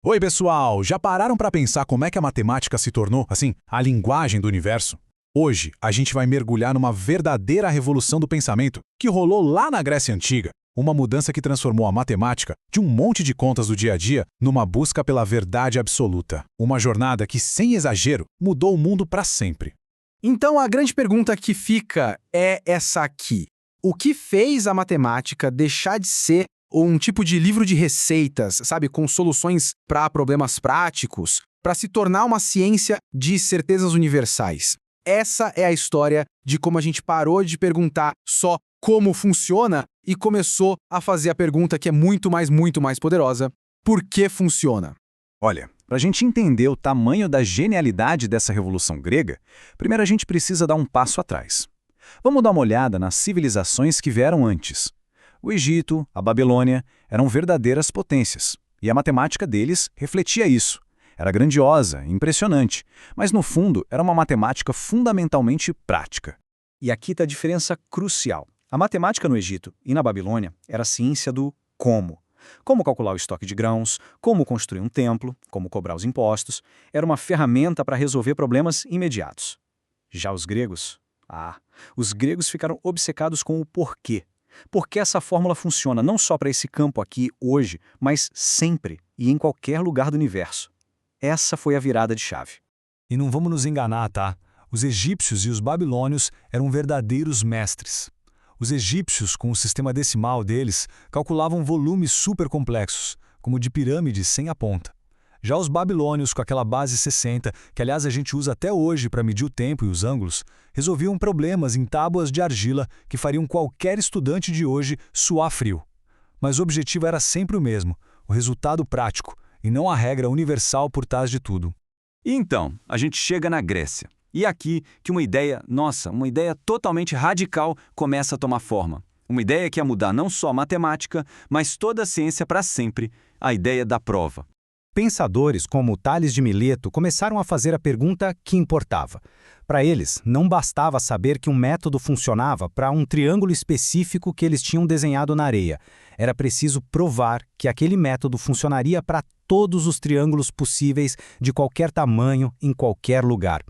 Oi, pessoal! Já pararam para pensar como é que a matemática se tornou, assim, a linguagem do universo? Hoje, a gente vai mergulhar numa verdadeira revolução do pensamento que rolou lá na Grécia Antiga. Uma mudança que transformou a matemática de um monte de contas do dia a dia numa busca pela verdade absoluta. Uma jornada que, sem exagero, mudou o mundo para sempre. Então a grande pergunta que fica é essa aqui. O que fez a matemática deixar de ser um tipo de livro de receitas, sabe, com soluções para problemas práticos, para se tornar uma ciência de certezas universais? Essa é a história de como a gente parou de perguntar só como funciona e começou a fazer a pergunta que é muito mais poderosa: por que funciona? Olha, para a gente entender o tamanho da genialidade dessa revolução grega, primeiro a gente precisa dar um passo atrás. Vamos dar uma olhada nas civilizações que vieram antes. O Egito, a Babilônia, eram verdadeiras potências, e a matemática deles refletia isso. Era grandiosa, impressionante, mas no fundo era uma matemática fundamentalmente prática. E aqui está a diferença crucial. A matemática no Egito e na Babilônia era a ciência do como. Como calcular o estoque de grãos, como construir um templo, como cobrar os impostos. Era uma ferramenta para resolver problemas imediatos. Já os gregos? Os gregos ficaram obcecados com o porquê. Por que essa fórmula funciona não só para esse campo aqui, hoje, mas sempre e em qualquer lugar do universo. Essa foi a virada de chave. E não vamos nos enganar, tá? Os egípcios e os babilônios eram verdadeiros mestres. Os egípcios, com o sistema decimal deles, calculavam volumes supercomplexos, como de pirâmides sem a ponta. Já os babilônios, com aquela base 60, que aliás a gente usa até hoje para medir o tempo e os ângulos, resolviam problemas em tábuas de argila que fariam qualquer estudante de hoje suar frio. Mas o objetivo era sempre o mesmo, o resultado prático, e não a regra universal por trás de tudo. E então, a gente chega na Grécia. E é aqui que uma ideia totalmente radical começa a tomar forma. Uma ideia que ia mudar não só a matemática, mas toda a ciência para sempre, a ideia da prova. Pensadores como Tales de Mileto começaram a fazer a pergunta que importava. Para eles, não bastava saber que um método funcionava para um triângulo específico que eles tinham desenhado na areia. Era preciso provar que aquele método funcionaria para todos os triângulos possíveis, de qualquer tamanho, em qualquer lugar.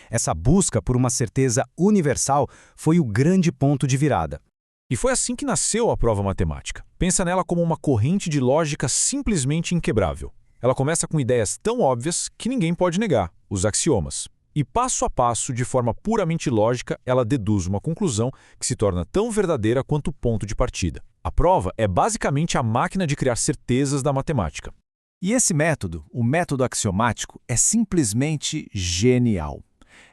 Essa busca por uma certeza universal foi o grande ponto de virada. E foi assim que nasceu a prova matemática. Pensa nela como uma corrente de lógica simplesmente inquebrável. Ela começa com ideias tão óbvias que ninguém pode negar, os axiomas. E passo a passo, de forma puramente lógica, ela deduz uma conclusão que se torna tão verdadeira quanto o ponto de partida. A prova é basicamente a máquina de criar certezas da matemática. E esse método, o método axiomático, é simplesmente genial.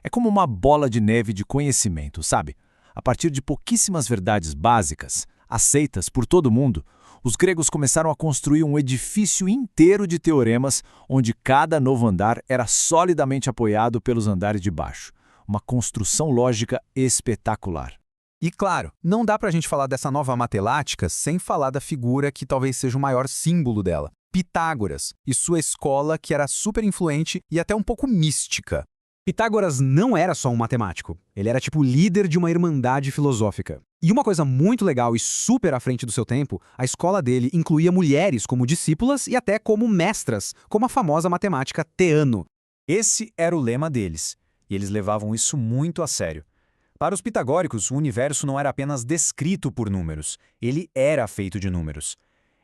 É como uma bola de neve de conhecimento, sabe? A partir de pouquíssimas verdades básicas, aceitas por todo mundo, os gregos começaram a construir um edifício inteiro de teoremas, onde cada novo andar era solidamente apoiado pelos andares de baixo. Uma construção lógica espetacular. E claro, não dá para a gente falar dessa nova matemática sem falar da figura que talvez seja o maior símbolo dela, Pitágoras, e sua escola que era super influente e até um pouco mística. Pitágoras não era só um matemático, ele era tipo o líder de uma irmandade filosófica. E uma coisa muito legal e super à frente do seu tempo, a escola dele incluía mulheres como discípulas e até como mestras, como a famosa matemática Teano. Esse era o lema deles, e eles levavam isso muito a sério. Para os pitagóricos, o universo não era apenas descrito por números, ele era feito de números.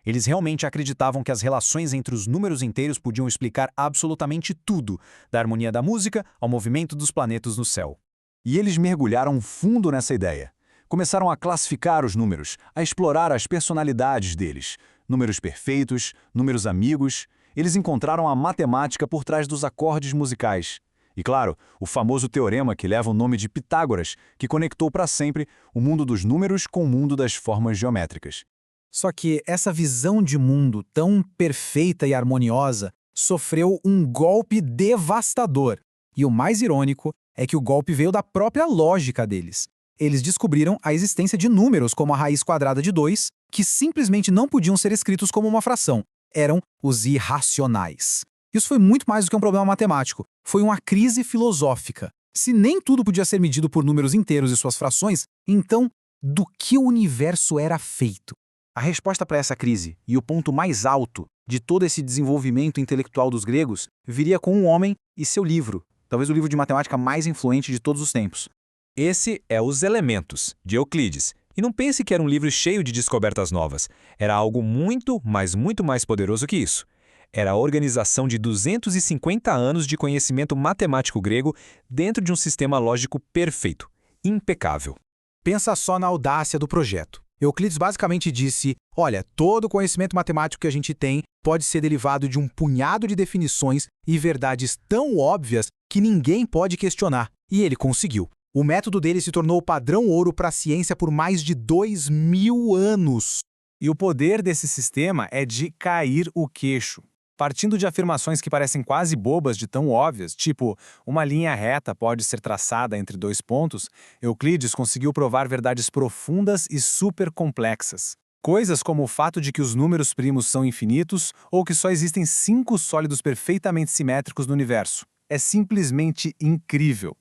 Eles realmente acreditavam que as relações entre os números inteiros podiam explicar absolutamente tudo, da harmonia da música ao movimento dos planetas no céu. E eles mergulharam fundo nessa ideia. Começaram a classificar os números, a explorar as personalidades deles. Números perfeitos, números amigos. Eles encontraram a matemática por trás dos acordes musicais. E claro, o famoso teorema que leva o nome de Pitágoras, que conectou para sempre o mundo dos números com o mundo das formas geométricas. Só que essa visão de mundo tão perfeita e harmoniosa sofreu um golpe devastador. E o mais irônico é que o golpe veio da própria lógica deles. Eles descobriram a existência de números como a raiz quadrada de 2, que simplesmente não podiam ser escritos como uma fração. Eram os irracionais. Isso foi muito mais do que um problema matemático. Foi uma crise filosófica. Se nem tudo podia ser medido por números inteiros e suas frações, então, do que o universo era feito? A resposta para essa crise, e o ponto mais alto de todo esse desenvolvimento intelectual dos gregos, viria com um homem e seu livro, talvez o livro de matemática mais influente de todos os tempos. Esse é Os Elementos, de Euclides. E não pense que era um livro cheio de descobertas novas. Era algo muito, mas muito mais poderoso que isso. Era a organização de 250 anos de conhecimento matemático grego dentro de um sistema lógico perfeito, impecável. Pensa só na audácia do projeto. Euclides basicamente disse, olha, todo o conhecimento matemático que a gente tem pode ser derivado de um punhado de definições e verdades tão óbvias que ninguém pode questionar. E ele conseguiu. O método dele se tornou o padrão ouro para a ciência por mais de 2000 anos. E o poder desse sistema é de cair o queixo. Partindo de afirmações que parecem quase bobas de tão óbvias, tipo, uma linha reta pode ser traçada entre dois pontos, Euclides conseguiu provar verdades profundas e super complexas. Coisas como o fato de que os números primos são infinitos ou que só existem 5 sólidos perfeitamente simétricos no universo. É simplesmente incrível.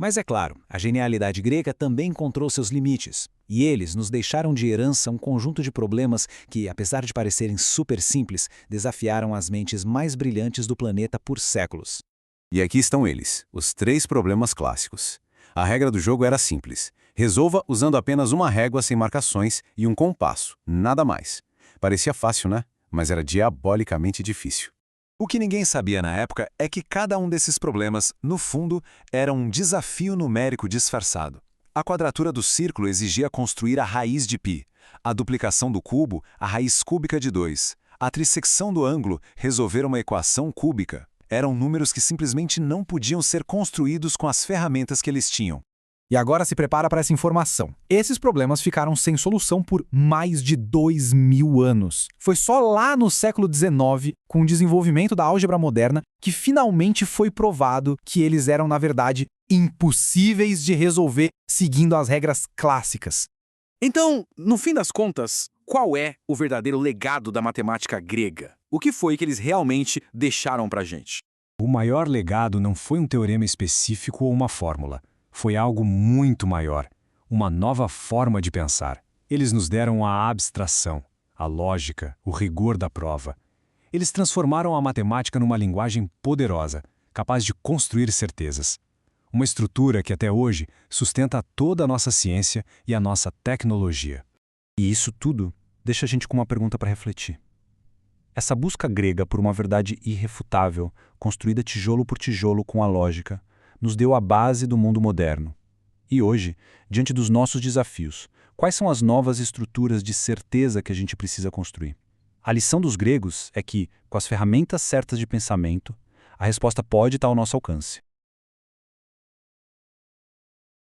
Mas é claro, a genialidade grega também encontrou seus limites. E eles nos deixaram de herança um conjunto de problemas que, apesar de parecerem super simples, desafiaram as mentes mais brilhantes do planeta por séculos. E aqui estão eles, os 3 problemas clássicos. A regra do jogo era simples. Resolva usando apenas uma régua sem marcações e um compasso, nada mais. Parecia fácil, né? Mas era diabolicamente difícil. O que ninguém sabia na época é que cada um desses problemas, no fundo, era um desafio numérico disfarçado. A quadratura do círculo exigia construir a raiz de π, a duplicação do cubo, a raiz cúbica de 2, a trissecção do ângulo, resolver uma equação cúbica. Eram números que simplesmente não podiam ser construídos com as ferramentas que eles tinham. E agora se prepara para essa informação. Esses problemas ficaram sem solução por mais de 2000 anos. Foi só lá no século XIX, com o desenvolvimento da álgebra moderna, que finalmente foi provado que eles eram, na verdade, impossíveis de resolver seguindo as regras clássicas. Então, no fim das contas, qual é o verdadeiro legado da matemática grega? O que foi que eles realmente deixaram pra gente? O maior legado não foi um teorema específico ou uma fórmula. Foi algo muito maior, uma nova forma de pensar. Eles nos deram a abstração, a lógica, o rigor da prova. Eles transformaram a matemática numa linguagem poderosa, capaz de construir certezas. Uma estrutura que até hoje sustenta toda a nossa ciência e a nossa tecnologia. E isso tudo deixa a gente com uma pergunta para refletir. Essa busca grega por uma verdade irrefutável, construída tijolo por tijolo com a lógica, nos deu a base do mundo moderno. E hoje, diante dos nossos desafios, quais são as novas estruturas de certeza que a gente precisa construir? A lição dos gregos é que, com as ferramentas certas de pensamento, a resposta pode estar ao nosso alcance.